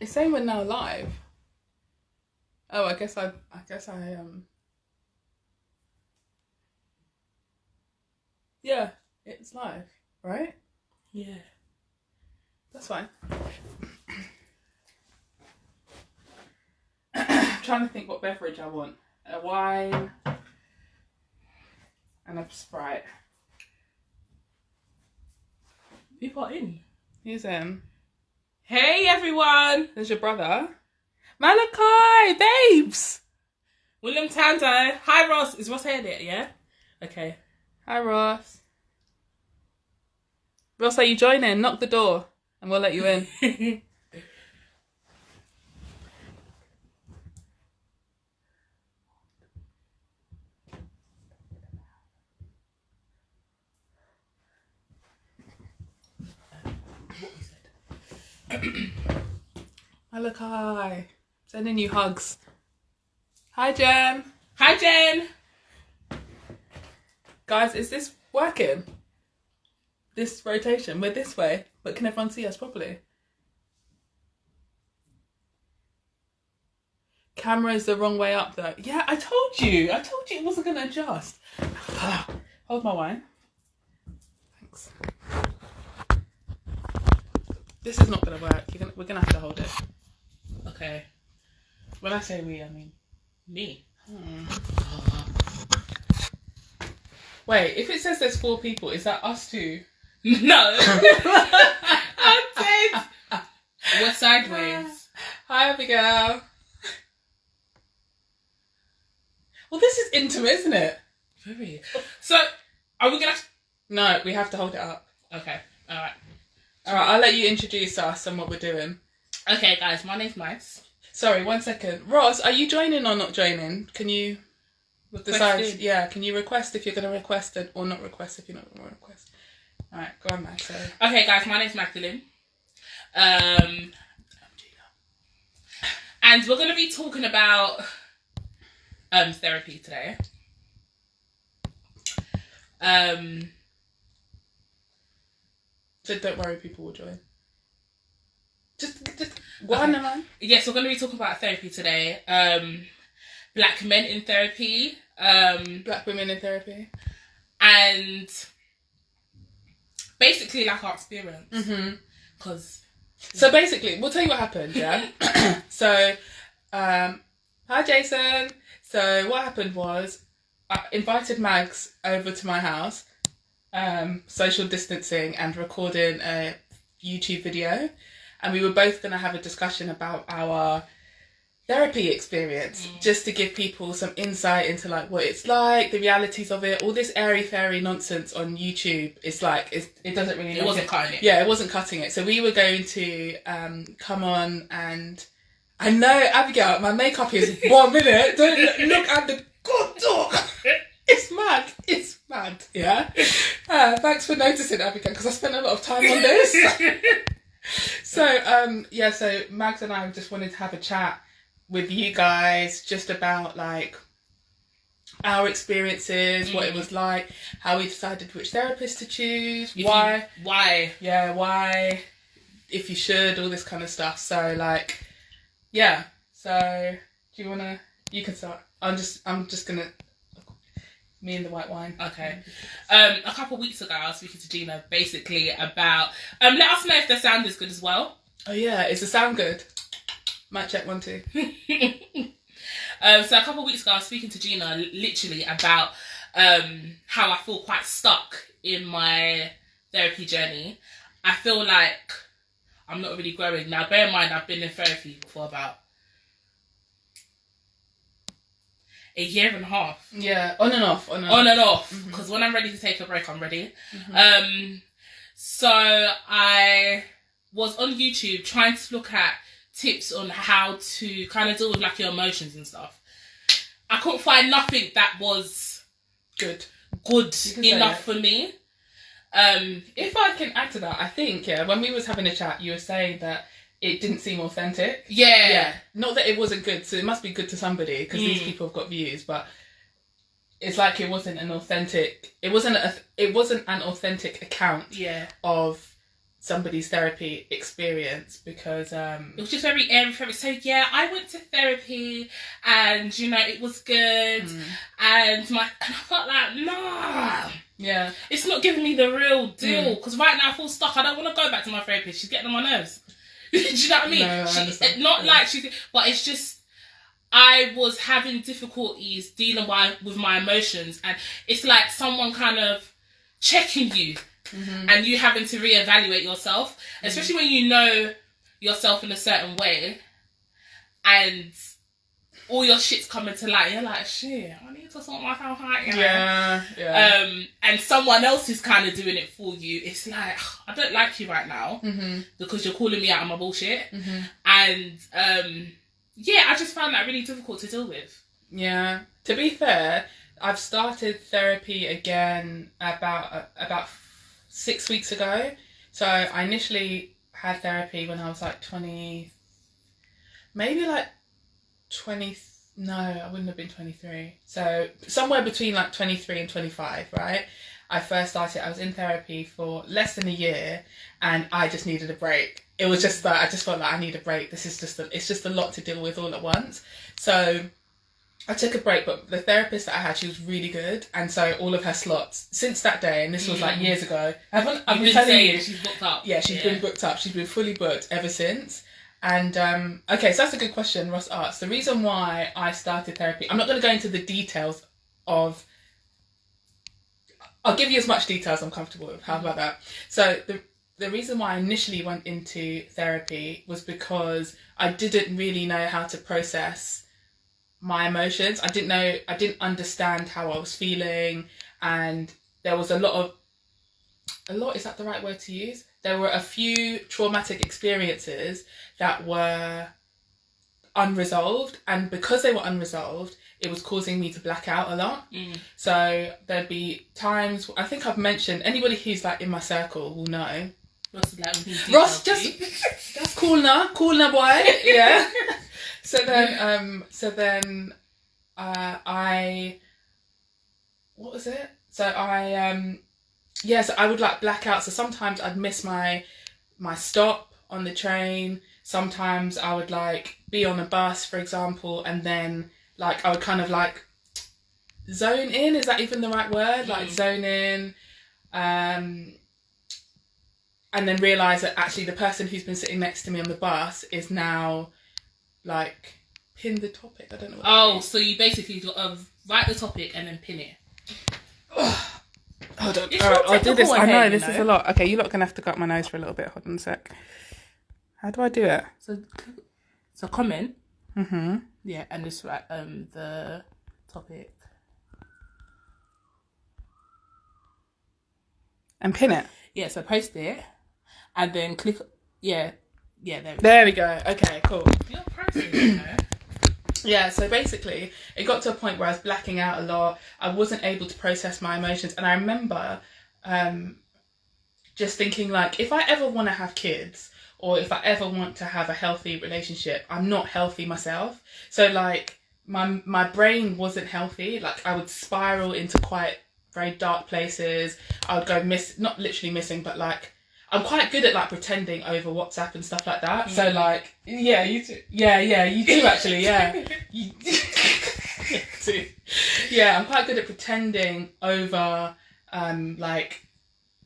It's saying we're now live. Oh, I guess I yeah, it's live, right? Yeah. That's fine. I'm trying to think what beverage I want. A wine and a Sprite. People are in. He's in. Hey, everyone. There's your brother. Malachi, babes. William Tando. Hi, Ross. Is Ross here yet? Yeah? Okay. Hi, Ross. Ross, are you joining? Knock the door and we'll let you in. Malachi, sending you hugs. Hi, Jen. Hi, Jen. Guys, is this working? This rotation? We're this way, but can everyone see us properly? Camera's the wrong way up though. Yeah, I told you it wasn't going to adjust. Hold my wine. Thanks. This is not going to work. We're going to have to hold it. Okay. When I say we, I mean Me. Wait, if it says there's 4 people, is that us two? No. I'm dead. We're sideways. Hi, Abigail. Well, this is intimate, isn't it? Very. So, are we gonna... No, we have to hold it up. Okay. Alright, I'll let you introduce us and what we're doing. Okay, guys, my name's Mice. Sorry, 1 second. Ross, are you joining or not joining? Can you decide? Requested. Yeah, can you request if you're going to request it or not request if you're not going to request? Alright, go on, Max. Okay, guys, my name's Magdalene. And we're going to be talking about therapy today. So don't worry, people will join. Just go on, man. Yes, we're going to be talking about therapy today. Black men in therapy. Black women in therapy. And basically like our experience. Mm-hmm. So basically, we'll tell you what happened, yeah? So, hi Jason. So what happened was, I invited Mags over to my house, social distancing and recording a YouTube video. And we were both going to have a discussion about our therapy experience, just to give people some insight into like what it's like, the realities of it. All this airy-fairy nonsense on YouTube, it's like, it doesn't really... It wasn't cutting it. Yeah, it wasn't cutting it. So we were going to come on and... I know, Abigail, my makeup is 1 minute. Don't look at the good dog. It's mad. It's mad, yeah? Thanks for noticing, Abigail, because I spent a lot of time on this. So, so Mags and I just wanted to have a chat with you guys just about like our experiences, what it was like, how we decided which therapist to choose, why, if you should, all this kind of stuff. So like, yeah. So do you wanna? You can start. I'm just gonna. Me and the white wine. Okay. A couple of weeks ago, I was speaking to Gina basically about. Let us know if the sound is good as well. Oh yeah, is the sound good? Mic check 1 2. So a couple of weeks ago, I was speaking to Gina literally about how I feel quite stuck in my therapy journey. I feel like I'm not really growing. Now, bear in mind, I've been in therapy for about a year and a half. Yeah, on and off. Because when I'm ready to take a break, I'm ready. Mm-hmm. So I was on YouTube trying to look at tips on how to kind of deal with like your emotions and stuff. I couldn't find nothing that was good enough for me. If I can add to that, I think when we was having a chat, you were saying that it didn't seem authentic. Yeah. Not that it wasn't good, so it must be good to somebody because these people have got views, but it's like it wasn't an authentic. It wasn't an authentic account. Yeah. Of somebody's therapy experience, because it was just very airy fairy. So yeah, I went to therapy and you know it was good, and I felt like nah. Yeah, it's not giving me the real deal, because right now I feel stuck. I don't want to go back to my therapist. She's getting on my nerves. Do you know what I mean? No, I understand. Not like she's, but it's just I was having difficulties dealing with my emotions, and it's like someone kind of checking you, and you having to reevaluate yourself, especially when you know yourself in a certain way, and all your shit's coming to light. You're like, shit, I need to sort myself out. You know? Yeah. And someone else is kind of doing it for you. It's like, I don't like you right now because you're calling me out on my bullshit. And yeah, I just found that really difficult to deal with. Yeah. To be fair, I've started therapy again about 6 weeks ago. So I initially had therapy when I was like 20, maybe like 20, no, I wouldn't have been 23. So somewhere between like 23 and 25, right? I first started, I was in therapy for less than a year, and I just needed a break. It was just that I just felt like I need a break. This is just, it's just a lot to deal with all at once. So I took a break, but the therapist that I had, she was really good. And so all of her slots, since that day, and this was like years ago, I've been telling you. She's booked up. Yeah, she's been booked up. She's been fully booked ever since. And, okay, so that's a good question, Ross asks. The reason why I started therapy, I'm not going to go into the details of, I'll give you as much detail as I'm comfortable with. How about that? So the reason why I initially went into therapy was because I didn't really know how to process my emotions. I didn't understand how I was feeling, and there was a lot, is that the right word to use? There were a few traumatic experiences that were unresolved, and because they were unresolved, it was causing me to black out a lot. So there'd be times, I think I've mentioned, anybody who's like in my circle will know. Ross, that's cool now boy. Yeah. So then what was it? So I would like black out. So sometimes I'd miss my stop on the train. Sometimes I would like be on a bus, for example, and then like I would kind of like zone in. Is that even the right word? Like zone in, and then realise that actually the person who's been sitting next to me on the bus is now like pin the topic. I don't know. What so you basically got to write the topic and then pin it. Hold on. All right, I'll do this. I know this is a lot. Okay, you're not gonna have to gut my nose for a little bit. Hold on a sec. How do I do it? So comment. Yeah, and just write the topic and pin it. Yeah, so post it and then click. Yeah. There we go. Okay, cool. You're processing, you know. Yeah, so basically, it got to a point where I was blacking out a lot. I wasn't able to process my emotions. And I remember just thinking, like, if I ever want to have kids, or if I ever want to have a healthy relationship, I'm not healthy myself. So, like, my brain wasn't healthy. Like, I would spiral into quite very dark places. I would go not literally missing, but, like, I'm quite good at like pretending over WhatsApp and stuff like that. So like, yeah, you too. Yeah, you do actually. Yeah, you too. Yeah, I'm quite good at pretending over like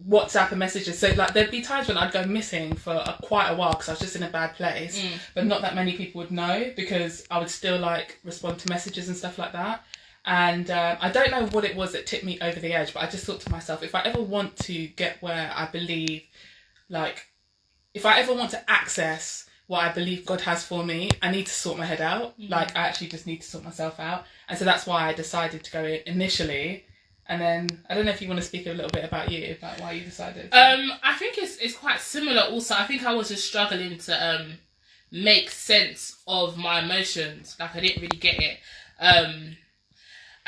WhatsApp and messages. So like, there'd be times when I'd go missing for quite a while because I was just in a bad place. But not that many people would know because I would still like respond to messages and stuff like that. And I don't know what it was that tipped me over the edge, but I just thought to myself, if I ever want to get where I believe, like, if I ever want to access what I believe God has for me, I need to sort my head out. Like, I actually just need to sort myself out. And so that's why I decided to go initially. And then, I don't know if you want to speak a little bit about why you decided. I think it's quite similar also. I think I was just struggling to make sense of my emotions. Like, I didn't really get it.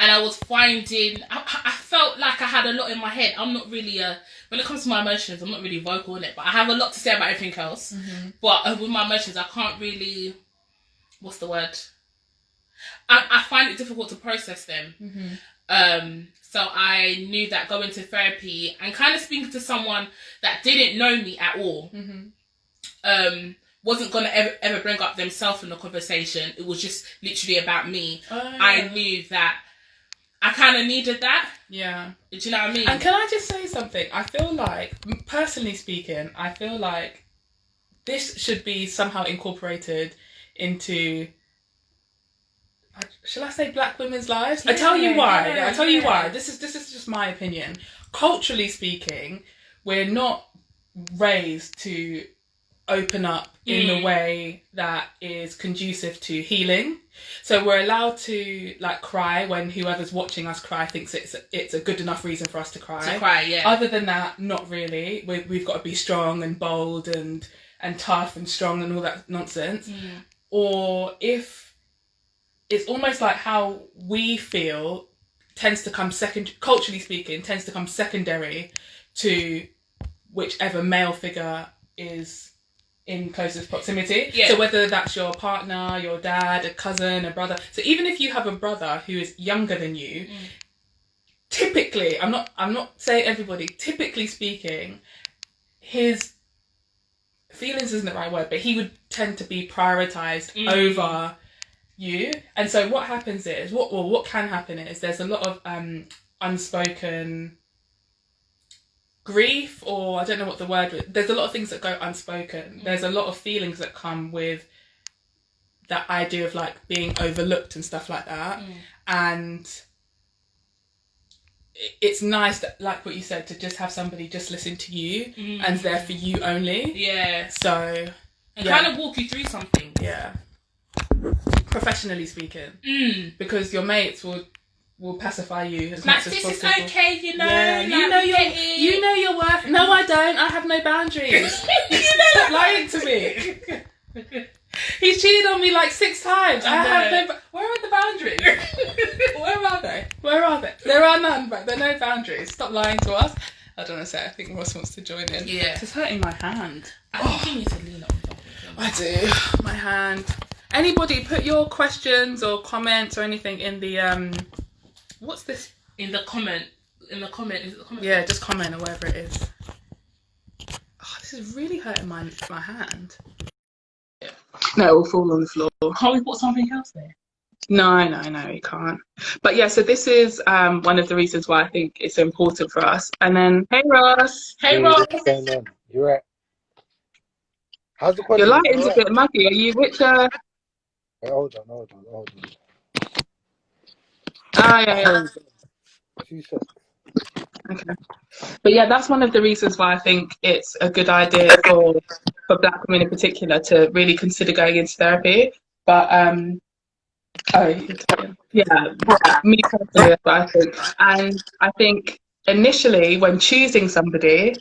And I was finding, I felt like I had a lot in my head. I'm not really when it comes to my emotions, I'm not really vocal in it, but I have a lot to say about everything else. But with my emotions, I can't really, what's the word? I find it difficult to process them. So I knew that going to therapy and kind of speaking to someone that didn't know me at all, wasn't going to ever bring up themselves in the conversation. It was just literally about me. I knew that I kind of needed that. Yeah. Do you know what I mean? And can I just say something? I feel like, personally speaking, I feel like this should be somehow incorporated into, shall I say, black women's lives? I tell you why. I tell you why. This is just my opinion. Culturally speaking, we're not raised to open up in the way that is conducive to healing. So we're allowed to like cry when whoever's watching us cry thinks it's a good enough reason for us to cry. To cry, yeah. Other than that, not really. We've got to be strong and bold and tough and strong and all that nonsense. Or if it's almost like how we feel tends to come culturally speaking, tends to come secondary to whichever male figure is in closest proximity. Yeah. So whether that's your partner, your dad, a cousin, a brother. So even if you have a brother who is younger than you, typically, I'm not saying everybody, typically speaking, his feelings isn't the right word, but he would tend to be prioritized over you. And so what happens is, what can happen is there's a lot of unspoken grief, or I don't know what the word is. There's a lot of things that go unspoken. There's a lot of feelings that come with that idea of like being overlooked and stuff like that. And it's nice that, like what you said, to just have somebody just listen to you and is there for you only. Yeah. So and kind of walk you through something. Yeah. Professionally speaking, because your mates will pacify you as much as possible. This is okay, you know. Yeah, you know your worth. No, I don't. I have no boundaries. Stop lying to me. He's cheated on me like 6 times. I have no. Where are the boundaries? Where are they? Where are they? There are none, but there are no boundaries. Stop lying to us. I don't know. Say, I think Ross wants to join in. Yeah, it's hurting my hand. I think you need to lean on something. I do. My hand. Anybody, put your questions or comments or anything in the what's this? In the comment. Is it the comment? Yeah, just comment or whatever it is. Oh, this is really hurting my hand. Yeah. No, it will fall on the floor. Can't we put something else there? No, you can't. But yeah, so this is one of the reasons why I think it's so important for us. And then, hey Ross. Hey Ross. What's going on? You're right. How's the quality? Your lighting's a bit muggy. Are you which Wait, hold on. Ah, yeah. 2 seconds. Okay. But yeah, that's one of the reasons why I think it's a good idea for black women in particular to really consider going into therapy. But me personally, that's what I think. And I think initially when choosing somebody,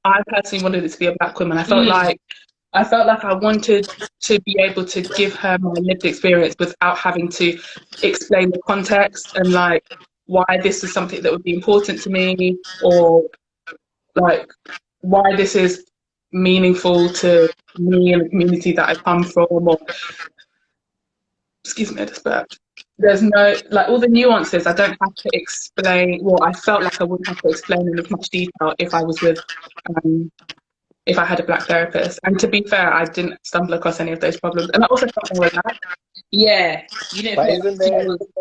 I personally wanted it to be a black woman. I felt like I wanted to be able to give her my lived experience without having to explain the context and like why this is something that would be important to me, or like why this is meaningful to me and the community that I come from, or excuse me, I just burped. There's no, like, all the nuances I don't have to explain. Well, I felt like I wouldn't have to explain in as much detail if I was with if I had a black therapist. And to be fair, I didn't stumble across any of those problems. And I also felt like that. Yeah, you didn't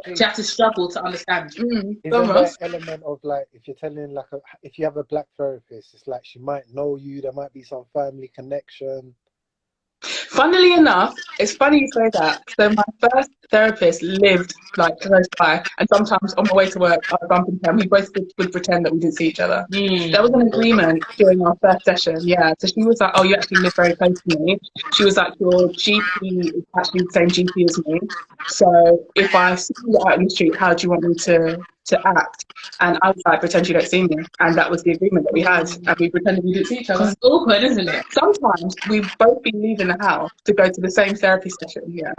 you have to struggle to understand. Isn't there element of like, if you're telling like if you have a black therapist, it's like she might know you, there might be some family connection. Funnily enough, it's funny you say that. So my first therapist lived like close by, and sometimes on my way to work, I would bump into him. We both would pretend that we didn't see each other. There was an agreement during our first session, yeah. So she was like, "Oh, you actually live very close to me." She was like, "Your GP is actually the same GP as me. So if I see you out in the street, how do you want me to act?" And I was like, "Pretend you don't see me." And that was the agreement that we had. And we pretended we didn't see each other. It's awkward, isn't it? Sometimes we'd both be leaving the house to go to the same therapy session, yeah.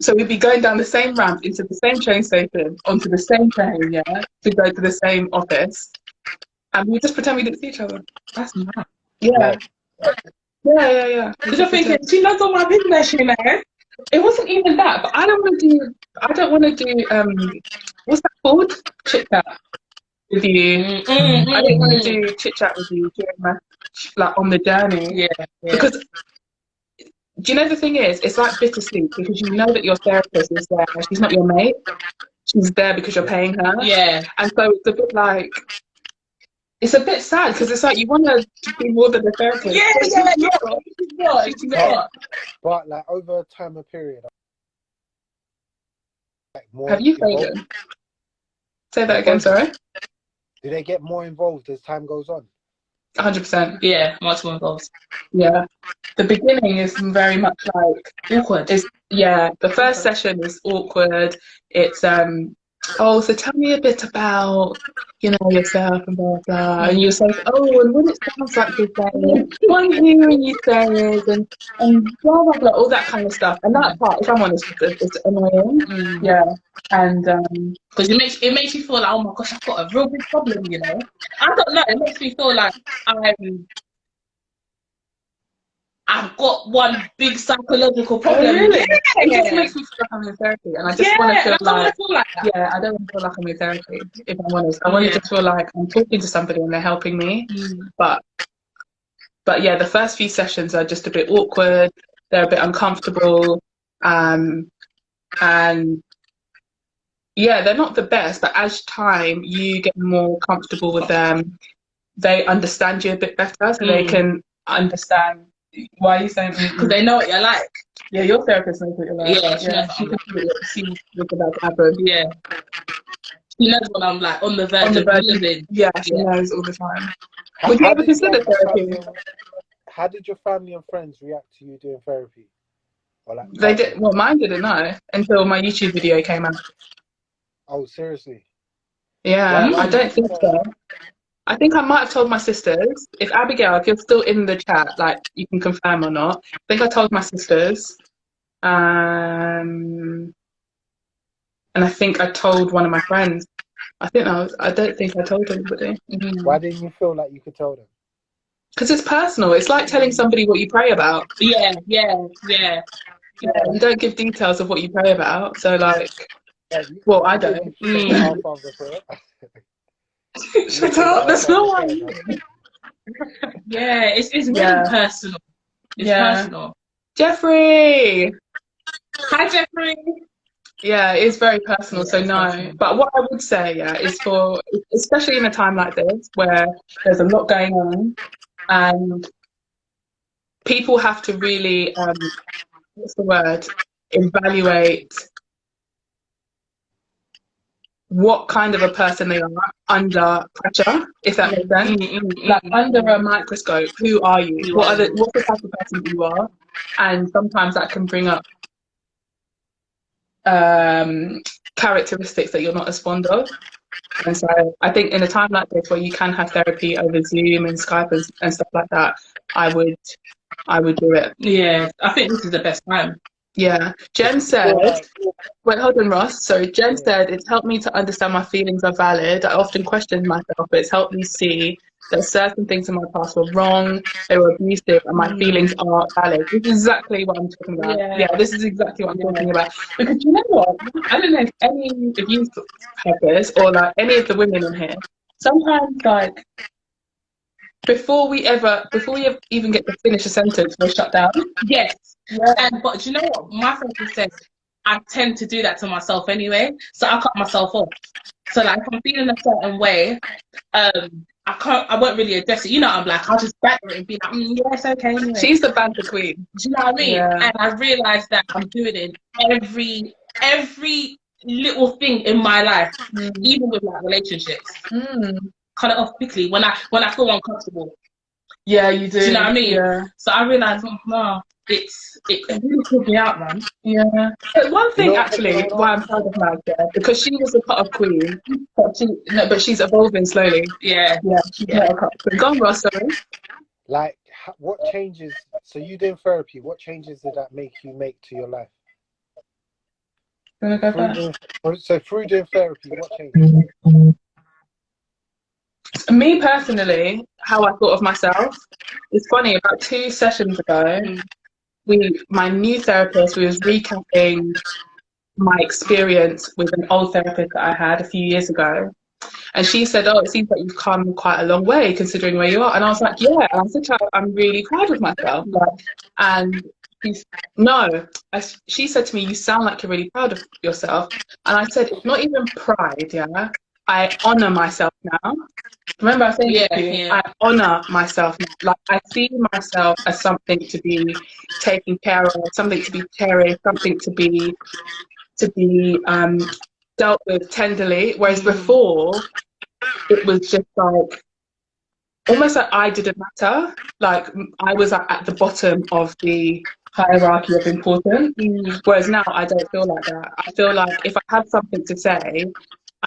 So we'd be going down the same ramp into the same train station, onto the same train, yeah, to go to the same office. And we just pretend we didn't see each other. That's mad. Yeah. Yeah. Because you're thinking, she knows all my business, you know? It wasn't even that, but I don't want to do what's that called? Chit chat with you. I didn't want to do chit chat with you during my, like, on the journey. Yeah. Because do you know the thing is, it's like bittersweet because you know that your therapist is there. She's not your mate. She's there because you're paying her. Yeah. And so it's a bit like, it's a bit sad because it's like you want to be more than a therapist. Yeah. She's not. But like over a time of period, like more Have you involved. Fagan? Say that again, sorry. Do they get more involved as time goes on? 100%. Yeah, much more involved. Yeah. The beginning is very much like Awkward. The first session is awkward. It's oh, so tell me a bit about, you know, yourself and blah blah. And you say, oh, and when it sounds like you're saying, what I'm hearing you say is, and blah blah blah, all that kind of stuff. And that part, if I'm honest, it's annoying. Yeah. And because it makes you feel like, oh my gosh, I've got a real big problem, you know. I don't know. It makes me feel like I've got one big psychological problem. Oh, really? Yeah. It just makes me feel like I'm in therapy, and I just want to feel I don't feel like that. yeah, I don't want to feel like I'm in therapy. If I'm honest, I want to just feel like I'm talking to somebody and they're helping me. But yeah, the first few sessions are just a bit awkward. They're a bit uncomfortable, and yeah, they're not the best. But as time you get more comfortable with them, they understand you a bit better, so they can understand. Why are you saying? Because they know what you're like. Yeah, your therapist knows what you're like. Yeah, she knows she can see what's about to happen. Yeah. She knows when I'm like on the verge of losing. Yeah, she knows all the time. Would you ever consider therapy? How did your family and friends react to you doing therapy? Or like, they did. Well, mine didn't know until my YouTube video came out. Oh, seriously? Yeah, I don't think so. I think I might have told my sisters. If Abigail, if you're still in the chat, like you can confirm or not. I think I told my sisters, and I think I told one of my friends. I don't think I told anybody. Why didn't you feel like you could tell them? Because it's personal. It's like telling somebody what you pray about. Yeah. You don't give details of what you pray about. So like, well, I don't. Shut up. That's not what I mean. Yeah, it's really personal. It's personal. Jeffrey. Hi, Jeffrey. Yeah, it's very personal, so no. But what I would say, is for, especially in a time like this, where there's a lot going on, and people have to really, evaluate what kind of a person they are under pressure, if that makes sense. Like under a microscope, who are you? What's the type of person you are? And sometimes that can bring up characteristics that you're not as fond of. And so I think in a time like this where you can have therapy over Zoom and Skype and stuff like that, I would do it. Yeah, I think this is the best time. Yeah. Jen said, wait, hold on, Ross. So Jen said, it's helped me to understand my feelings are valid. I often questioned myself, but it's helped me see that certain things in my past were wrong, they were abusive, and my feelings are valid. This is exactly what I'm talking about. Yeah, this is exactly what I'm talking about. Because you know what? I don't know if any of you have this, or like any of the women in here. Sometimes, like, before we even get to finish a sentence, we're shut down. Yes. But do you know what? My therapist said I tend to do that to myself anyway, so I cut myself off. So like, if I'm feeling a certain way, I won't really address it. You know, I'm like, I'll just back it and be like, yeah, it's okay anyway. She's the banter queen. Do you know what I mean? Yeah. And I realised that I'm doing it in every little thing in my life, even with like relationships. Cut it off quickly when I feel uncomfortable. Yeah, you do. Do you know what I mean? Yeah. So I realised, it really pulled me out, man. Yeah. But one thing, actually, why I'm proud of Mag, because she was a cut of queen, but she's evolving slowly. Yeah. Yeah. She's not a cut of queen. Go on, Ross, sorry. Like, what changes? So you doing therapy? What changes did that make to your life? You want to go first? So through doing therapy, what changes? Me personally, how I thought of myself, it's funny, about 2 sessions ago, my new therapist, we was recapping my experience with an old therapist that I had a few years ago. And she said, "Oh, it seems like you've come quite a long way considering where you are." And I was like, "Yeah." And I said to her, "I'm really proud of myself." Like, and she's, no, she said to me, "You sound like you're really proud of yourself." And I said, "It's not even pride, yeah. I honor myself now." Remember I was saying this to you? Yeah. I honor myself now. Like, I see myself as something to be taken care of, something to be cherished, something to be dealt with tenderly. Whereas before, it was just like almost like I didn't matter. Like, I was at the bottom of the hierarchy of importance. Whereas now I don't feel like that. I feel like if I have something to say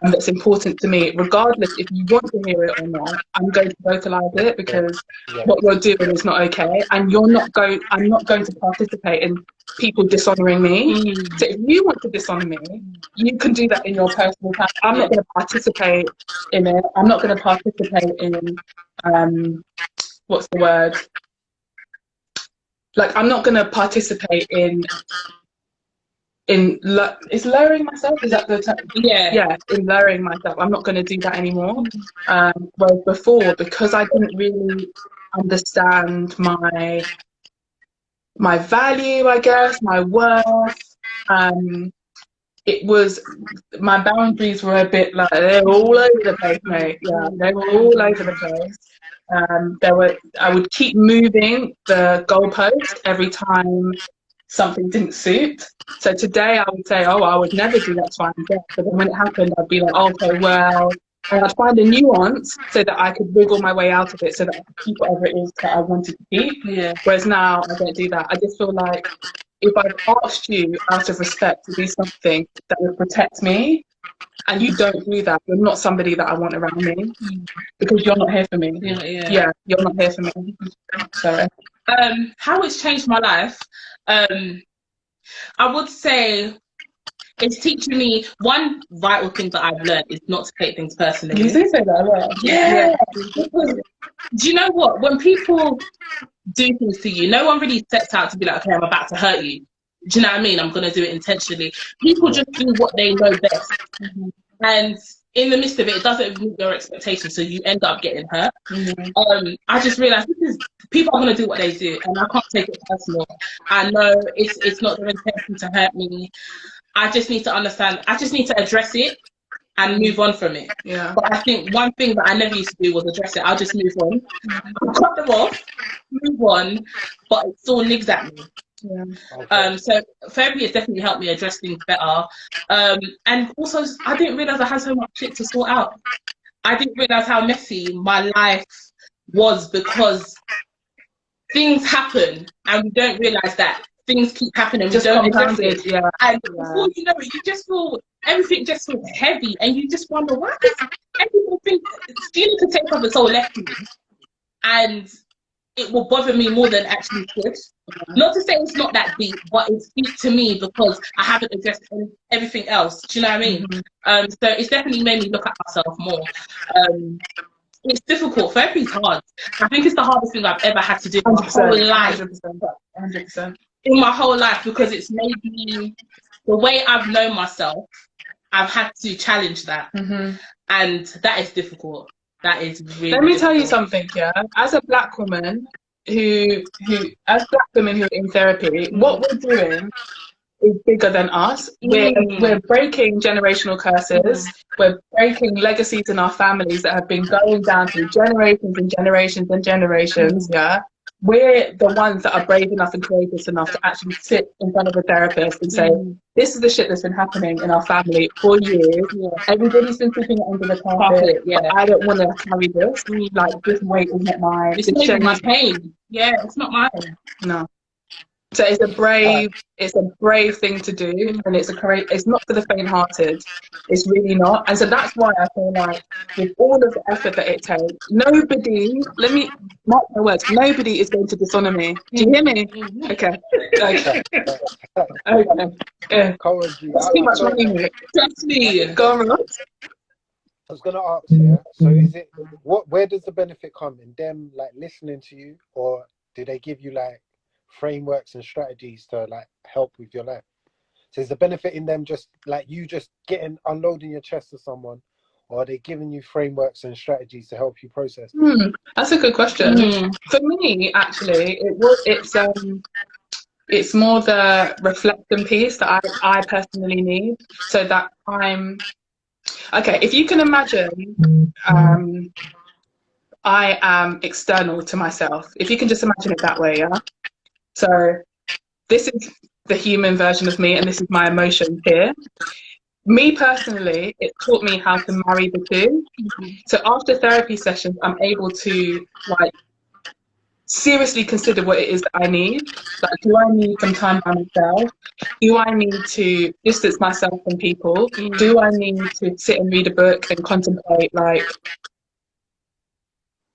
that's important to me, regardless if you want to hear it or not, I'm going to vocalize it, because what you're doing is not okay, and I'm not going to participate in people dishonoring me. So if you want to dishonor me, you can do that in your personal time. I'm not going to participate in it. I'm not going to participate in what's the word? Like, I'm not going to participate in is lowering myself, is that the term? Yeah, in lowering myself. I'm not going to do that anymore. Whereas before, because I didn't really understand my value, I guess, my worth, it was, my boundaries were a bit like, they were all over the place, mate. Yeah, they were all over the place. I would keep moving the goalpost every time something didn't suit. So today I would say, "Oh, I would never do X, Y, and Z." But then when it happened, I'd be like, "Okay, well," and I'd find a nuance so that I could wiggle my way out of it, so that I could keep whatever it is that I wanted to keep. Yeah. Whereas now I don't do that. I just feel like if I've asked you out of respect to do something that would protect me, and you don't do that, you're not somebody that I want around me, because you're not here for me. Yeah, you're not here for me. So, how it's changed my life, I would say it's teaching me one vital thing that I've learned is not to take things personally. You do say that a lot. Yeah. Do you know what? When people do things to you, no one really sets out to be like, "Okay, I'm about to hurt you." Do you know what I mean? I'm going to do it intentionally. People just do what they know best. And in the midst of it, it doesn't meet your expectations, so you end up getting hurt. I just realised people are going to do what they do, and I can't take it personal. I know it's not their intention to hurt me. I just need to understand. I just need to address it and move on from it. Yeah. But I think one thing that I never used to do was address it. I'll just move on. I'll cut them off, move on, but it still nigs at me. Yeah. Okay. So therapy has definitely helped me address things better. And also, I didn't realise I had so much shit to sort out. I didn't realise how messy my life was, because things happen and we don't realise that things keep happening. Just we don't address it. Yeah. And before you know it, you just feel everything just feels heavy, and you just wonder, why does people think stealing could take up its whole left me, and it will bother me more than actually should. Not to say it's not that deep, but it's deep to me because I haven't addressed everything else. Do you know what I mean? So it's definitely made me look at myself more. It's difficult. Therapy's hard. I think it's the hardest thing I've ever had to do in my whole life. 100%. In my whole life, because it's made me, the way I've known myself, I've had to challenge that. And that is difficult. That is really Let me tell you difficult. something, yeah. As a black woman who as black women who are in therapy, what we're doing is bigger than us. We're breaking generational curses. We're breaking legacies in our families that have been going down through generations and generations and generations. Yeah, we're the ones that are brave enough and courageous enough to actually sit in front of a therapist and say, "This is the shit that's been happening in our family for years. Everybody's been sweeping it under the carpet, but I don't want to carry this. Like, this weight is not mine. It's not even my pain. Yeah, it's not mine. No." So it's a brave thing to do, and it's not for the faint-hearted. It's really not. And so that's why I feel like, with all of the effort that it takes, nobody, let me mark my words, nobody is going to dishonor me. Do you hear me? Okay. Okay. That's too much money. Trust me. Go on, Ross. I was gonna ask, yeah. So is it where does the benefit come in them like listening to you, or do they give you like frameworks and strategies to like help with your life? So is the benefit in them just like you just unloading your chest to someone, or are they giving you frameworks and strategies to help you process things? That's a good question. For me, actually, it's more the reflection piece that I personally need. So that if you can imagine, I am external to myself. If you can just imagine it that way, yeah? So this is the human version of me, and this is my emotions here. Me personally, it taught me how to marry the two. So after therapy sessions, I'm able to like seriously consider what it is that I need. Like, do I need some time by myself? Do I need to distance myself from people? Do I need to sit and read a book and contemplate like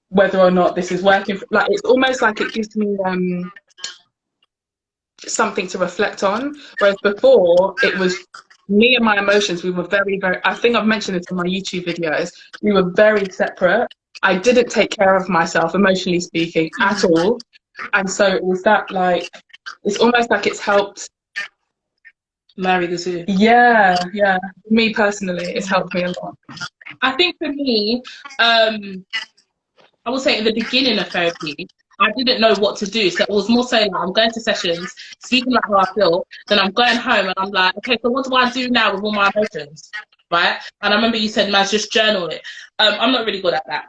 whether or not this is working? Like, it's almost like it gives me something to reflect on. Whereas before, it was me and my emotions. We were very, very, I think I've mentioned this in my YouTube videos. We were very separate. I didn't take care of myself, emotionally speaking, at all. And so it was that, like, it's almost like it's helped marry the two. Yeah. Me personally, it's helped me a lot. I think for me, I would say at the beginning of therapy, I didn't know what to do. So it was more so like I'm going to sessions, speaking like how I feel, then I'm going home and I'm like, okay, so what do I do now with all my emotions? Right? And I remember you said, man, just journal it. I'm not really good at that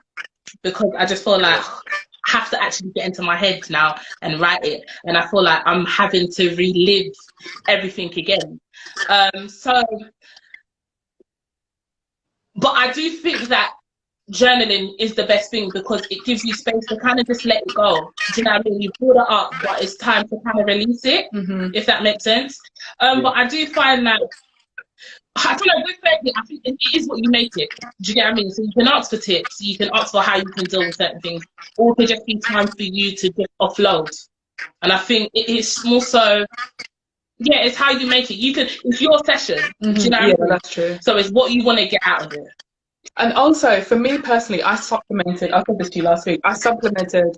because I just feel like I have to actually get into my head now and write it. And I feel like I'm having to relive everything again. But I do think that journaling is the best thing because it gives you space to kind of just let it go. Do you know what I mean? You build it up, but it's time to kind of release it, if that makes sense. But I do find that, I don't know, with therapy, I think it is what you make it. Do you get what I mean? So you can ask for tips, you can ask for how you can deal with certain things, or it could just be time for you to just offload. And I think it's more so, yeah, it's how you make it. It's your session. Do you know what I mean? That's true. So it's what you want to get out of it. And also, for me personally, I said this to you last week, I supplemented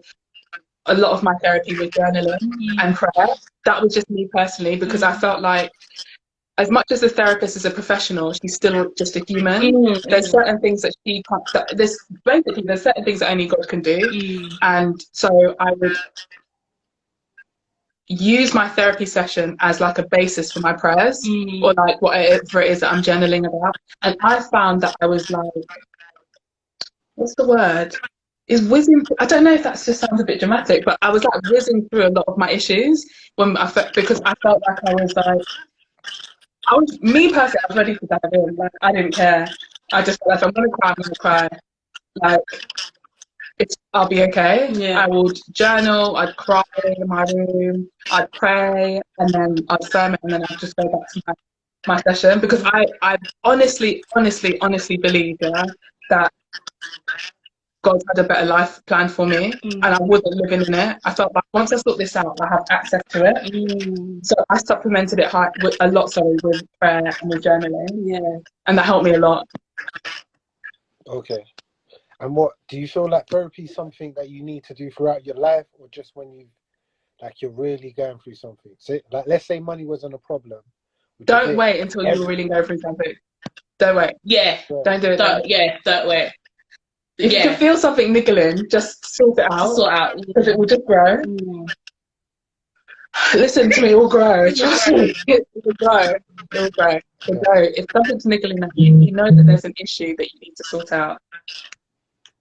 a lot of my therapy with journaling and prayer. That was just me personally, because I felt like, as much as the therapist is a professional, she's still just a human. There's certain things that she can't, there's certain things that only God can do. And so I would use my therapy session as like a basis for my prayers or like whatever it is that I'm journaling about. And I found that I was like, what's the word? Is whizzing. I don't know if that just sounds a bit dramatic, but I was like whizzing through a lot of my issues because I felt like me personally, I was ready to dive in. Like, I didn't care. I just felt like, if I'm gonna cry, I'm gonna cry. Like, I'll be okay. Yeah. I would journal, I'd cry in my room, I'd pray, and then I'd firm it, and then I'd just go back to my session, because I honestly believe that God had a better life planned for me, and I wasn't living in it. I felt like once I sort this out, I have access to it. So I supplemented it with prayer and with journaling. Yeah, and that helped me a lot. Okay. And what do you feel like therapy is something that you need to do throughout your life, or just when you're really going through something? So, like, let's say money wasn't a problem. Don't wait until you really go through something. Don't wait. Yeah. Don't do it. Don't wait. If you can feel something niggling, just sort it out. Because it will just grow. Listen to me, it will grow. Trust me. It will grow. If something's niggling at you, you know that there's an issue that you need to sort out.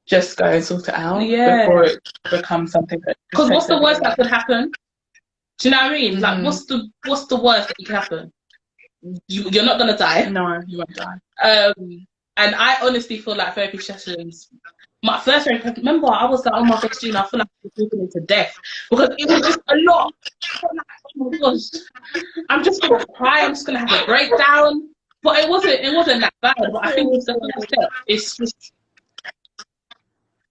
Just go and sort it out before it becomes something that. Because what's the worst that could happen? Do you know what I mean? Like, what's the worst that could happen? You're not gonna die. No, you won't die. And I honestly feel like therapy sessions. My first therapy, remember, I was like, oh my gosh, Gina, I feel like I'm walking into death because it was just a lot. I felt like, oh my gosh, I'm just gonna cry. I'm just gonna have a breakdown. But it wasn't that bad. But I think it's the first step. It's just.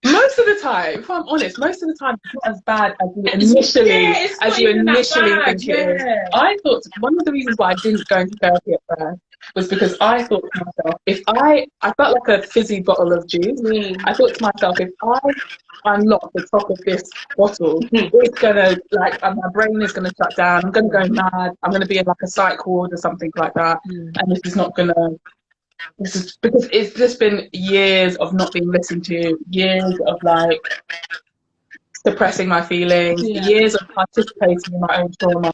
Most most of the time, if I'm honest, most of the time it's not as bad as you initially think it is. I thought one of the reasons why I didn't go into therapy at first was because I thought to myself, if I felt like a fizzy bottle of juice. I thought to myself, if I unlock the top of this bottle, it's gonna, like, my brain is gonna shut down. I'm gonna go mad. I'm gonna be in like a psych ward or something like that, and this is not gonna. This is because it's just been years of not being listened to, years of like suppressing my feelings, years of participating in my own trauma.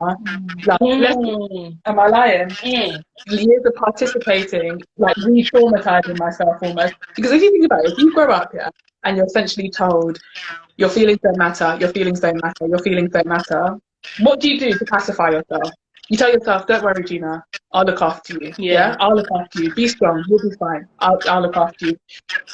Like, am I lying? Years of participating, like re-traumatizing myself almost. Because if you think about it, if you grow up here and you're essentially told your feelings don't matter, your feelings don't matter, your feelings don't matter, what do you do to pacify yourself? You tell yourself, don't worry, Gina, I'll look after you. Yeah? I'll look after you. Be strong, you'll be fine. I'll look after you.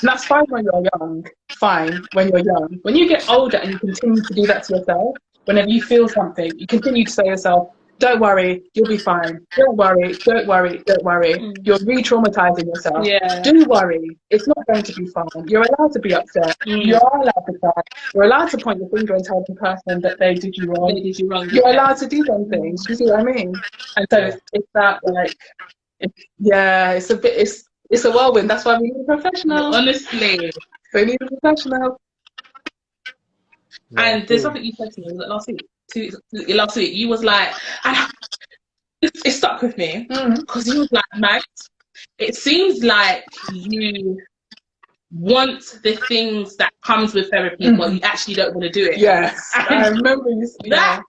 And that's fine when you're young, fine when you're young. When you get older and you continue to do that to yourself, whenever you feel something, you continue to say to yourself, don't worry, you'll be fine. Don't worry, don't worry, don't worry. You're re-traumatizing yourself. Do worry, it's not going to be fine. You're allowed to be upset. You are allowed to cry. You're allowed to point your finger and tell the person that they did you wrong. You're allowed to do them things. You see what I mean? And so it's that, like, it's a bit, it's a whirlwind. That's why we need a professional. Honestly. We need a professional. And there's something you said to me, was it last week? Last week, you was like, and it stuck with me, because you was like, Max, it seems like you want the things that comes with therapy, but you actually don't want to do it. Yes, I remember you that.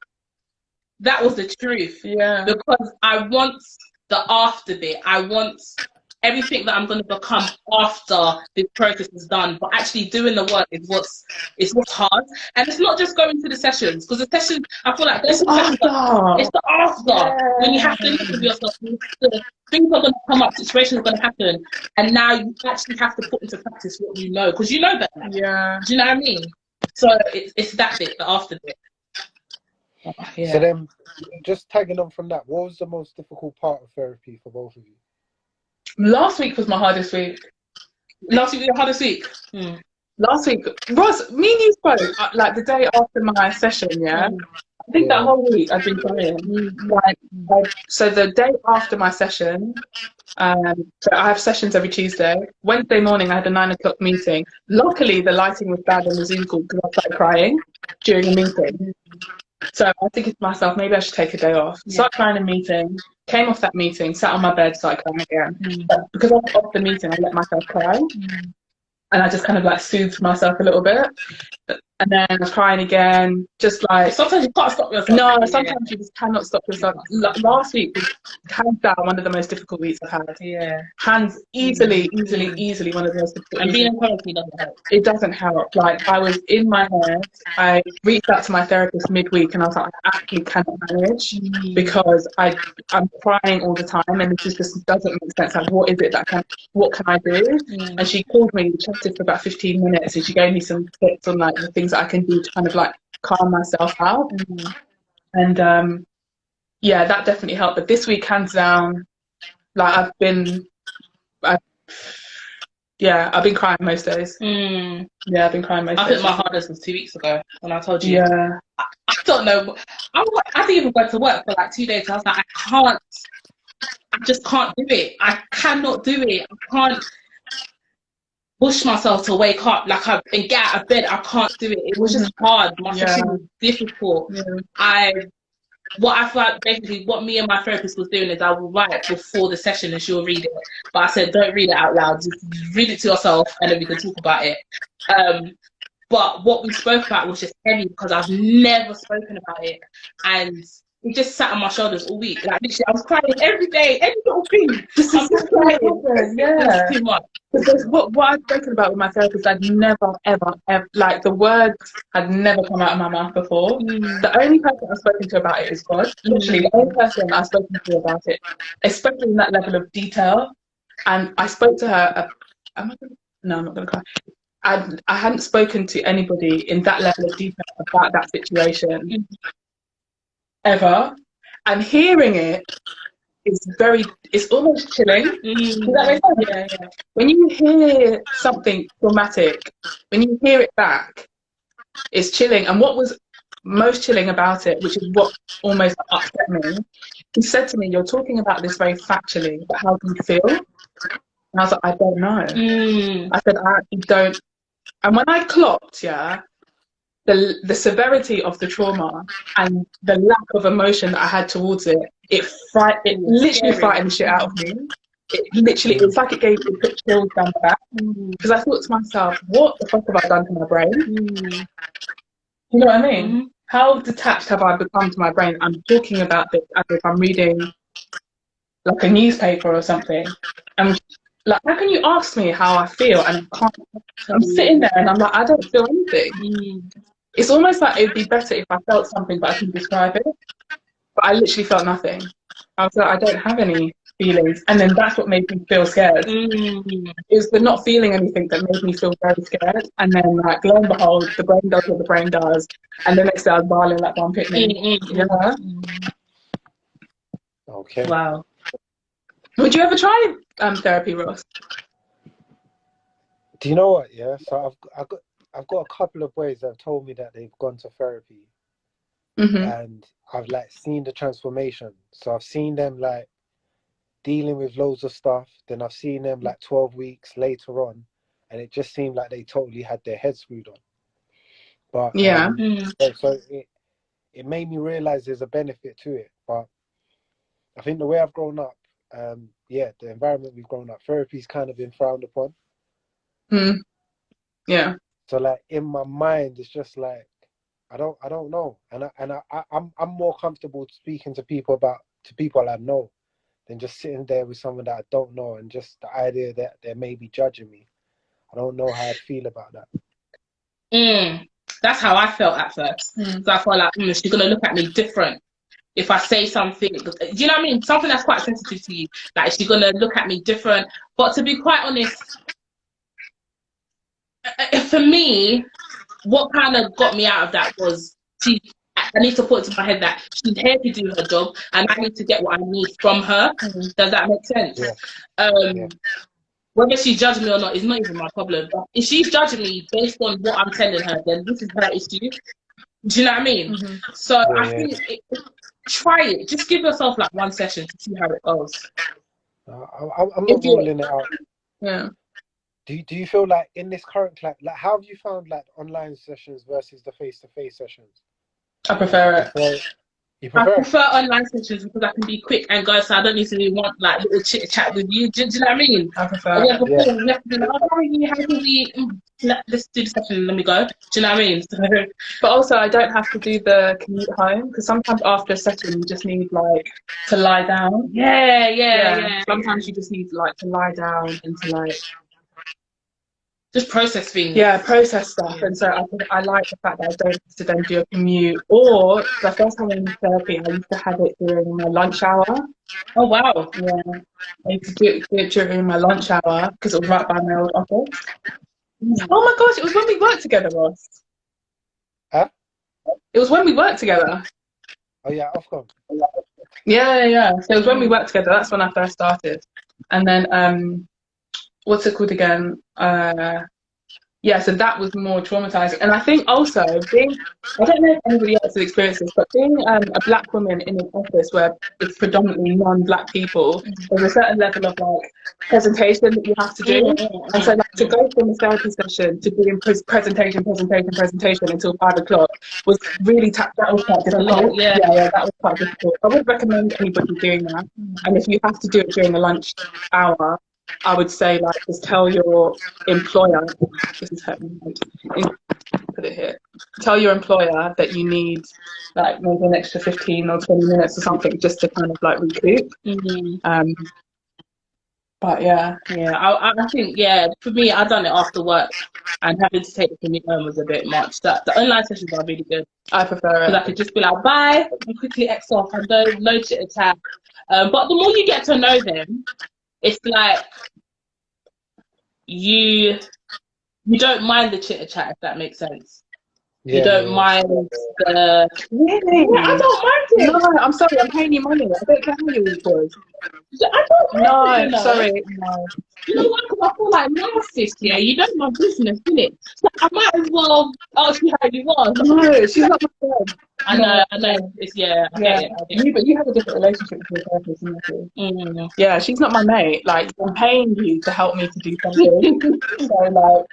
That was the truth. Yeah. Because I want the after bit. I want everything that I'm going to become after this process is done. But actually doing the work is what's hard. And it's not just going to the sessions, because the sessions, I feel like it's after. It's the after. Yeah. When you have to live with yourself, things are going to come up, situations are going to happen, and now you actually have to put into practice what you know, because you know better. Yeah. Do you know what I mean? So it's that bit, the after bit. Yeah. So then, just tagging on from that, what was the most difficult part of therapy for both of you? Last week was my hardest week. Last week was your hardest week? Last week, Ross, me and you spoke like the day after my session, yeah? I think that whole week I've been crying. So the day after my session, so I have sessions every Tuesday. Wednesday morning I had a 9 o'clock meeting. Luckily the lighting was bad on the Zoom call because I started crying during the meeting. So I was thinking to myself, maybe I should take a day off. Started crying in a meeting, came off that meeting, sat on my bed, started crying again. But because I was off the meeting, I let myself cry. And I just kind of like soothed myself a little bit. And then I was crying again, just like... Sometimes you can't stop yourself. No, sometimes you just cannot stop yourself. Last week was hands down one of the most difficult weeks I've had. Yeah. Hands easily one of the most difficult. And being in therapy doesn't help. It doesn't help. Like, I was in my head. I reached out to my therapist midweek and I was like, I actually cannot manage because I'm crying all the time and this just doesn't make sense. Like, what is it what can I do? And she called me, we chatted for about 15 minutes and she gave me some tips on like the things that I can do to kind of like calm myself out. And yeah, that definitely helped. But this week, hands down, like I've been crying most days. Yeah, I've been crying most days. I think my hardest was 2 weeks ago when I told you. Yeah. I don't know. I didn't even go to work for like 2 days. I was like, I just can't do it. I cannot do it. I can't push myself to wake up and get out of bed. I can't do it. It was just hard. My session was difficult. What I thought, basically, what me and my therapist was doing is I will write before the session and she'll read it. But I said, don't read it out loud. Just read it to yourself and then we can talk about it. But what we spoke about was just heavy because I've never spoken about it. And it just sat on my shoulders all week. Like, literally, I was crying every day, every little thing. I'm just crying. Yeah. Too much. Because what I've spoken about with my therapist, I'd never, ever, like, the words had never come out of my mouth before. The only person I've spoken to about it is God. Literally, the only person I've spoken to about it, especially in that level of detail. And I spoke to her, no, I'm not going to cry. I hadn't spoken to anybody in that level of detail about that situation ever. And hearing it it's almost chilling. Does that make sense? Yeah, yeah. When you hear something traumatic, when you hear it back, it's chilling. And what was most chilling about it, which is what almost upset me, he said to me, "You're talking about this very factually, but how do you feel?" And I was like, "I don't know." I said, "I actually don't." And when I clocked, yeah, the severity of the trauma and the lack of emotion that I had towards it, it literally frightened the shit out of me. It literally, it's like it put chills down my back. Because I thought to myself, what the fuck have I done to my brain? You know what I mean? How detached have I become to my brain? I'm talking about this as if I'm reading like a newspaper or something. And like, how can you ask me how I feel and I can't? I'm sitting there and I'm like, I don't feel anything. It's almost like it'd be better if I felt something but I couldn't describe it. But I literally felt nothing. I was like, I don't have any feelings. And then that's what made me feel scared. It was the not feeling anything that made me feel very scared. And then, like, lo and behold, the brain does what the brain does. And the next day I was bawling like one picnic. Yeah. Okay. Wow. Would you ever try therapy, Ross? Do you know what? Yeah. So I've got a couple of boys that have told me that they've gone to therapy, and I've like seen the transformation. So I've seen them like dealing with loads of stuff. Then I've seen them like 12 weeks later on, and it just seemed like they totally had their head screwed on. But yeah, so it made me realize there's a benefit to it. But I think the way I've grown up, yeah, the environment we've grown up, therapy's kind of been frowned upon. Yeah. So like in my mind, it's just like I don't know, and I'm more comfortable speaking to people I know than just sitting there with someone that I don't know, and just the idea that they may be judging me. I don't know how I'd feel about that. That's how I felt at first. So I felt like, she's gonna look at me different if I say something. Do you know what I mean? Something that's quite sensitive to you. Like, she's gonna look at me different. But to be quite honest, for me, what kind of got me out of that was I need to put it to my head that she's here to do her job, and I need to get what I need from her. Does that make sense? Yeah. Whether she judged me or not is not even my problem. But if she's judging me based on what I'm telling her, then this is her issue. Do you know what I mean? So I think try it. Just give yourself like one session to see how it goes. I'm not ruling it out. Yeah. Do you feel like in this current class, like how have you found like online sessions versus the face-to-face sessions? I prefer it. You prefer I prefer online sessions because I can be quick and go, so I don't need to really want like little chit chat with you. Do you know what I mean? I prefer it. Before we have to be like, oh, how are you? How can we? Let's do the session and let me go. Do you know what I mean? So, but also, I don't have to do the commute home because sometimes after a session, you just need like to lie down. Yeah. Sometimes you just need like to lie down and to like just process things. Yeah, process stuff. And so I like the fact that I don't have to then do a commute. Or the first time I went to therapy, I used to have it during my lunch hour. Oh wow! Yeah, I used to do it during my lunch hour because it was right by my old office. Oh my gosh, it was when we worked together, Ross. Huh? It was when we worked together. Oh yeah, Ofcom. Yeah. So it was when we worked together. That's when I first started. And then what's it called again? So that was more traumatizing. And I think also I don't know if anybody else has experienced this, but being a black woman in an office where it's predominantly non-black people, there's a certain level of like presentation that you have to do. And so like to go from a therapy session to doing presentation until 5 o'clock was really that was quite difficult. Yeah, that was quite difficult. I would recommend anybody doing that. And if you have to do it during the lunch hour, I would say like just tell your employer, this is put it here. Tell your employer that you need like maybe an extra 15 or 20 minutes or something just to kind of like recoup. But yeah. I think for me, I've done it after work, and having to take the commute home was a bit much. The online sessions are really good. I prefer it because I could just be like bye and quickly X off and no chit chat. But the more you get to know them, it's like you don't mind the chitter chat, if that makes sense. You don't mind the... Really? Yeah, I don't mind it. No, I'm sorry, I'm paying you money. I don't care how you record. I don't mind it, you No, know. sorry, no. You know what? 'Cause I feel like narcissist, yeah. You don't my business, innit? So I might as well ask you how you want. No, she's not my friend. I know. It's I get it. You, but you have a different relationship with your therapist, isn't it? Mm. Yeah, she's not my mate. Like, I'm paying you to help me to do something. So, like,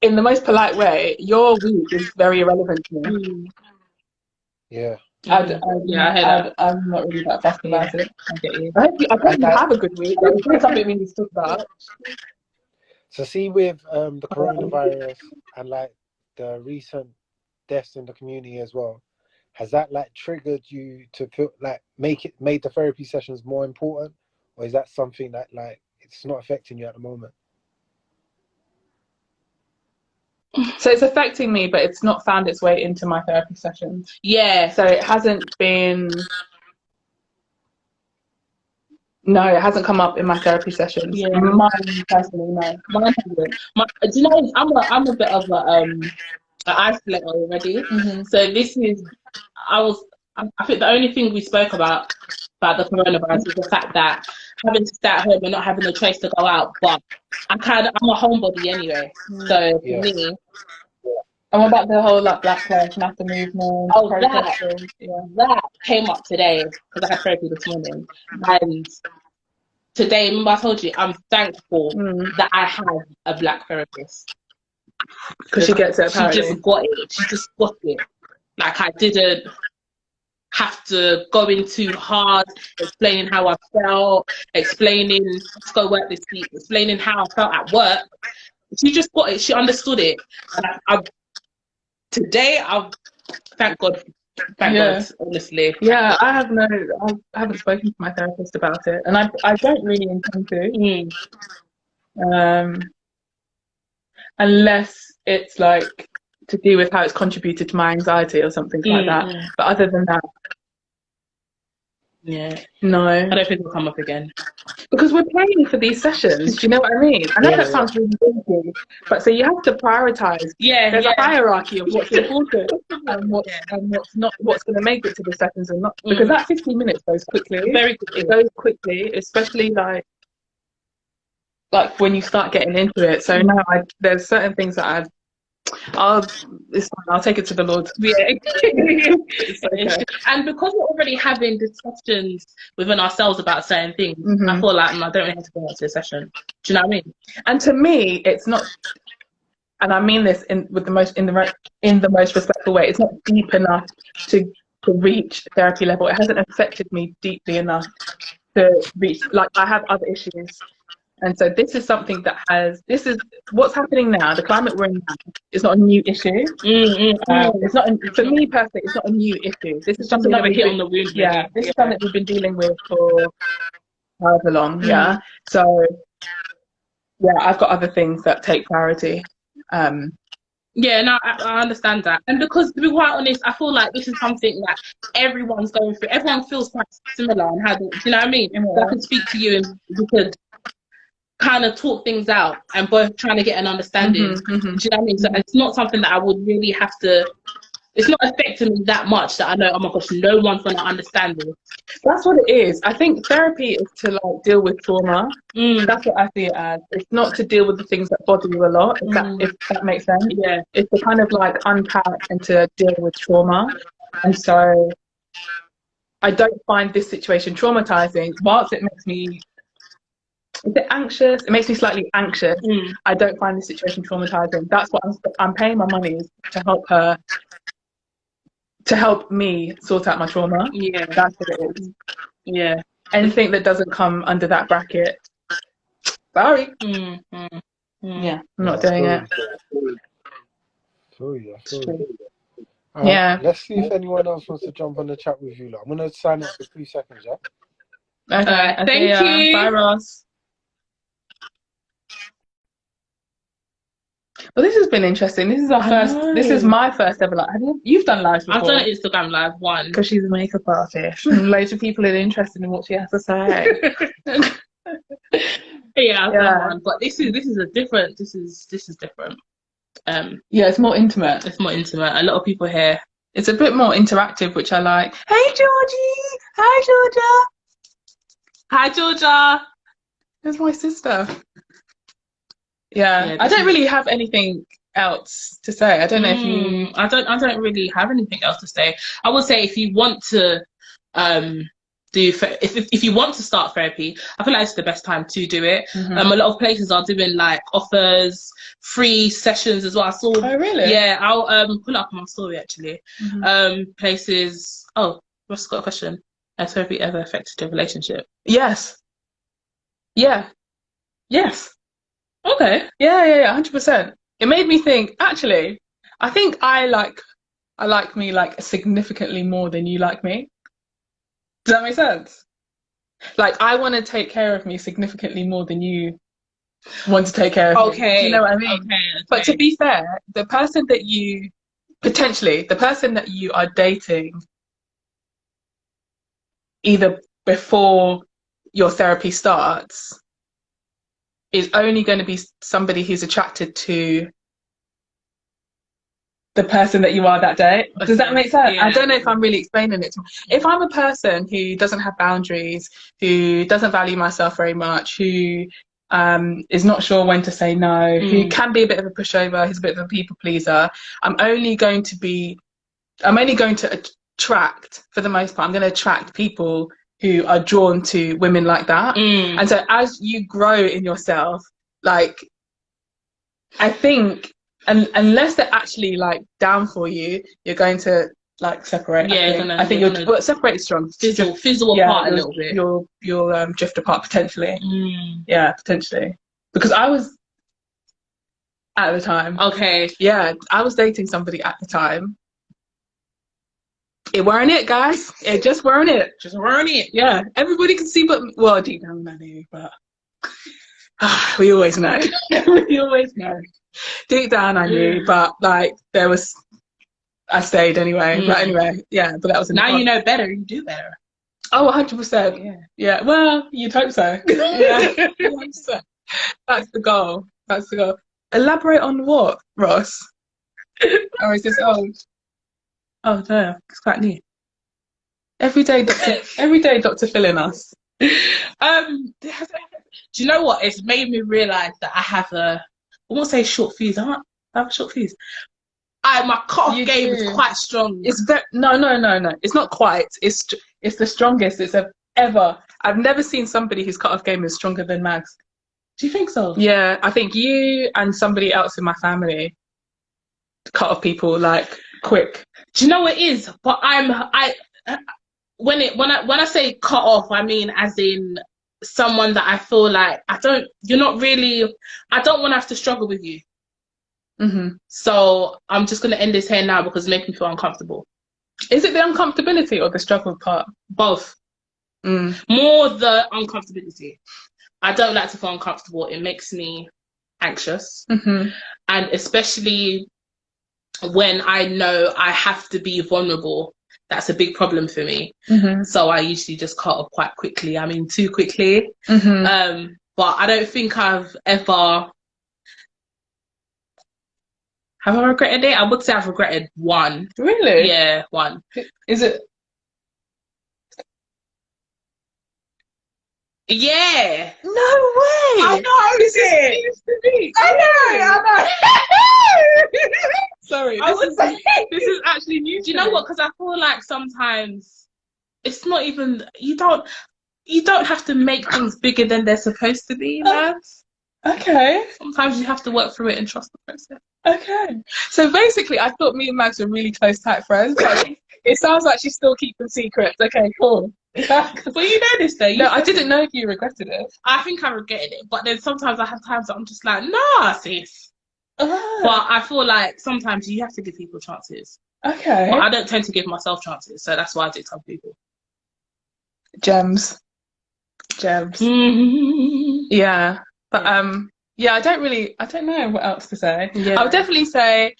in the most polite way, your week is very irrelevant to me. Mm. Yeah. I hear that. I'm not really that fussed about it. I get you. I hope you have a good week. Like, it's something we need to talk about. So see, with the coronavirus and like the recent deaths in the community as well, has that like triggered you to feel like made the therapy sessions more important, or is that something that like it's not affecting you at the moment? So it's affecting me, but it's not found its way into my therapy sessions. Yeah. So it hasn't been. No, it hasn't come up in my therapy sessions. Yeah. Mine personally, no. Mine hasn't. Do you know? I'm a bit of an isolator already. Mm-hmm. So this is. I think the only thing we spoke about the coronavirus is the fact that having to stay at home and not having a choice to go out. But I'm a homebody anyway. So for me. And what about the whole like Black Lives Matter movement? Oh, that came up today because I had therapy this morning, and today, remember I told you I'm thankful that I have a black therapist because she gets it. Apparently. She just got it. She just got it. Like I didn't have to go into hard explaining how I felt, explaining to go work this week, explaining how I felt at work. She just got it. She understood it, and today, thank God. Thank God, honestly. Yeah, I haven't spoken to my therapist about it, and I don't really intend to. Unless it's like to do with how it's contributed to my anxiety or something like that. But other than that, no. I don't think it'll come up again. Because we're paying for these sessions, do you know what I mean? I know that sounds really big, but so you have to prioritize. There's a hierarchy of what's important and what's going to make it to the sessions and not. Because that 15 minutes goes quickly. Very quickly. It goes quickly, especially like when you start getting into it. So now there's certain things that I'll take it to the Lord. Yeah. Okay. And because we're already having discussions within ourselves about certain things, I feel like I don't really have to go out to a session. Do you know what I mean? And to me, it's not, and I mean this in the most respectful way. It's not deep enough to reach therapy level. It hasn't affected me deeply enough to reach. Like I have other issues. And so this is something this is what's happening now. The climate we're in now is not a new issue. It's not, for me personally, it's not a new issue. This is something another hit on the wound. This is something we've been dealing with for however long. So I've got other things that take priority. I understand that. And because, to be quite honest, I feel like this is something that everyone's going through. Everyone feels quite similar and do you know what I mean? I can speak to you and we could kind of talk things out and both trying to get an understanding. Do you know what I mean? So it's not something that I would really have to. It's not affecting me that much that I know, oh my gosh, no one's gonna understand me. That's what it is. I think therapy is to like deal with trauma. That's what I see it as. It's not to deal with the things that bother you a lot, if that makes sense. Yeah. It's to kind of like unpack and to deal with trauma. And so I don't find this situation traumatizing. Whilst it makes me anxious, it makes me slightly anxious. I don't find this situation traumatizing. That's what I'm paying my money to help her, to help me sort out my trauma. Yeah, that's what it is. Yeah, anything that doesn't come under that bracket, sorry. Yeah, I'm not doing it. Right, let's see if anyone else wants to jump on the chat with you. I'm gonna sign up for 3 seconds. Okay, thank you. Bye, Ross. Well, this has been interesting. This is our first. This is my first ever live. You've done lives before? I've done an Instagram live one because she's a makeup artist. And loads of people are interested in what she has to say. I've done one, but this is different. Yeah, it's more intimate. It's more intimate. A lot of people here. It's a bit more interactive, which I like. Hey, Georgie! Hi, Georgia! Hi, Georgia. There's my sister. Yeah, Yeah, I this don't is- really have anything else to say. I don't know if you... I don't really have anything else to say. I would say if you want to if you want to start therapy, I feel like it's the best time to do it. Mhm. A lot of places are doing like offers, free sessions as well. I saw. Oh, really? Yeah, I'll pull it up on my story actually. Places. Oh, Ross got a question. Has therapy ever affected your relationship? Yes. Yeah. Yes. Okay. Yeah, 100%. It made me think, actually, I think I like me like significantly more than you like me. Does that make sense? Like I want to take care of me significantly more than you want to take care of me. Okay. Do you know what I mean? Okay. But to be fair, the person that you are dating either before your therapy starts is only going to be somebody who's attracted to the person that you are that day. Does that make sense? Yeah. I don't know if I'm really explaining it. If I'm a person who doesn't have boundaries, who doesn't value myself very much, who is not sure when to say no, who can be a bit of a pushover, who's a bit of a people pleaser, I'm only going to attract, for the most part, I'm going to attract people who are drawn to women like that. And so as you grow in yourself, like, I think, and unless they're actually like down for you, you're going to like separate. Yeah, I think you'll separate is strong. Fizzle apart a little bit. You'll drift apart potentially. Yeah, potentially. Because I was at the time. Okay. Yeah, I was dating somebody at the time. It weren't it, guys. It just weren't it. Just weren't it. Yeah, everybody can see, but well, deep down I knew, but we always know. We always know. Deep down I knew, but like I stayed anyway. But anyway, yeah, but that was now you know better, you do better. Oh, 100%. Yeah. Well, you'd hope so. Yeah. That's the goal. Elaborate on what, Ross? Or is this old? Oh no, it's quite new. Every day, Dr. Phil in us. Do you know what? It's made me realise that I have I won't say short fuse. I have a short fuse. My cut-off game is quite strong. It's no. It's not quite. It's the strongest it's ever. I've never seen somebody whose cut-off game is stronger than Mags. Do you think so? Yeah, I think you and somebody else in my family cut off people like quick. Do you know what it is? But when I say cut off, I mean as in someone that I feel like I don't want to have to struggle with you. So I'm just going to end this here now because it makes me feel uncomfortable. Is it the uncomfortability or the struggle part? Both. More the uncomfortability. I don't like to feel uncomfortable. It makes me anxious. And especially when I know I have to be vulnerable, that's a big problem for me. So I usually just cut off quite quickly. I mean, too quickly. But I don't think I've ever... Have I regretted it? I would say I've regretted one. Really? Yeah, one. Is it? Yeah. No way. I know. This is to me. I know. Sorry. This is actually new. Do you know what? Because I feel like sometimes it's not even you don't have to make things bigger than they're supposed to be, lads. Okay. Sometimes you have to work through it and trust the process. Okay. So basically, I thought me and Mags were really close, tight friends. Like, it sounds like she's still keeping secrets. Okay, cool. But you know this though. No, I didn't know if you regretted it. I think I regretted it, but then sometimes I have times that I'm just like, nah, sis. But I feel like sometimes you have to give people chances. Okay. But I don't tend to give myself chances, so that's why I do tell people. Gems. Yeah. But yeah, I don't know what else to say. Yeah. I would definitely say,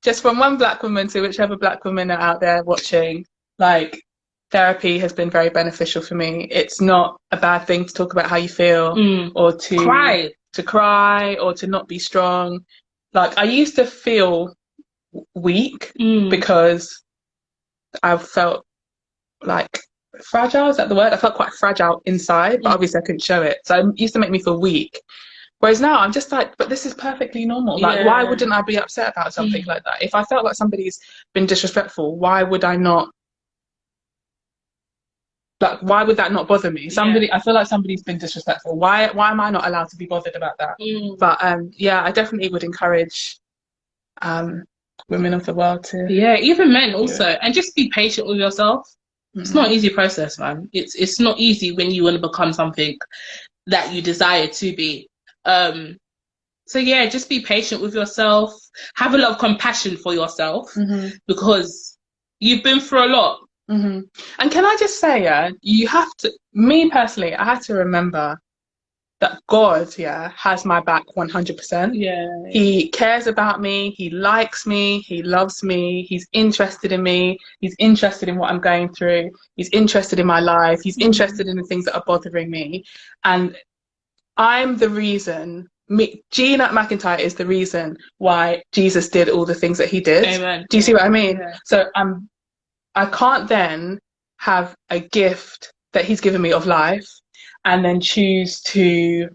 just from one black woman to whichever black women are out there watching, like, therapy has been very beneficial for me. It's not a bad thing to talk about how you feel or to cry or to not be strong. Like, I used to feel weak because I felt like fragile. Is that the word? I felt quite fragile inside, but obviously I couldn't show it. So it used to make me feel weak. Whereas now I'm just like, but this is perfectly normal. Like, why wouldn't I be upset about something like that? If I felt like somebody's been disrespectful, why would I not? Like, why would that not bother me? I feel like somebody's been disrespectful. Why am I not allowed to be bothered about that? But yeah, I definitely would encourage women of the world to. Yeah, even men also, and just be patient with yourself. It's not an easy process, man. It's not easy when you want to become something that you desire to be. So yeah, just be patient with yourself. Have a lot of compassion for yourself because you've been through a lot. And can I just say, you have to. Me personally, I had to remember that God, has my back 100%. Yeah. He cares about me. He likes me. He loves me. He's interested in me. He's interested in what I'm going through. He's interested in my life. He's interested in the things that are bothering me. And I'm the reason. Gina McIntyre is the reason why Jesus did all the things that he did. Amen. Do you see what I mean? Yeah. So I can't then have a gift that he's given me of life and then choose to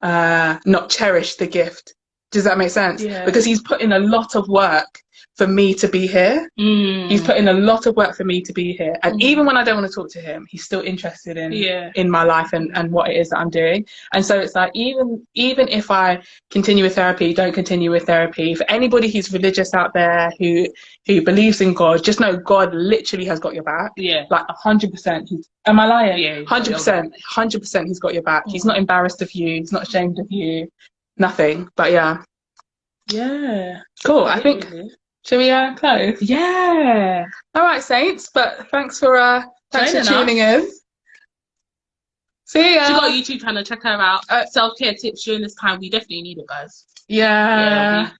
not cherish the gift. Does that make sense? Yeah. Because he's put in a lot of work for me to be here. He's put in a lot of work for me to be here. And even when I don't want to talk to him, he's still interested in my life and what it is that I'm doing. And so it's like, even if I continue with therapy, don't continue with therapy, for anybody who's religious out there who believes in God, just know God literally has got your back. Yeah. Like 100%. Am I lying? Yeah. 100%. 100% he's got your back. He's not embarrassed of you. He's not ashamed of you. Nothing. But yeah. Yeah. Cool. I think... Shall we close? Yeah. All right, Saints. But thanks for tuning in. See ya. She got a YouTube channel. Check her out. Self-care tips during this time. We definitely need it, guys. Yeah.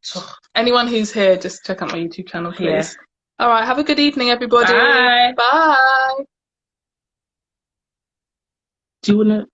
Anyone who's here, just check out my YouTube channel, please. Yeah. All right. Have a good evening, everybody. Bye. Bye. Do you want to...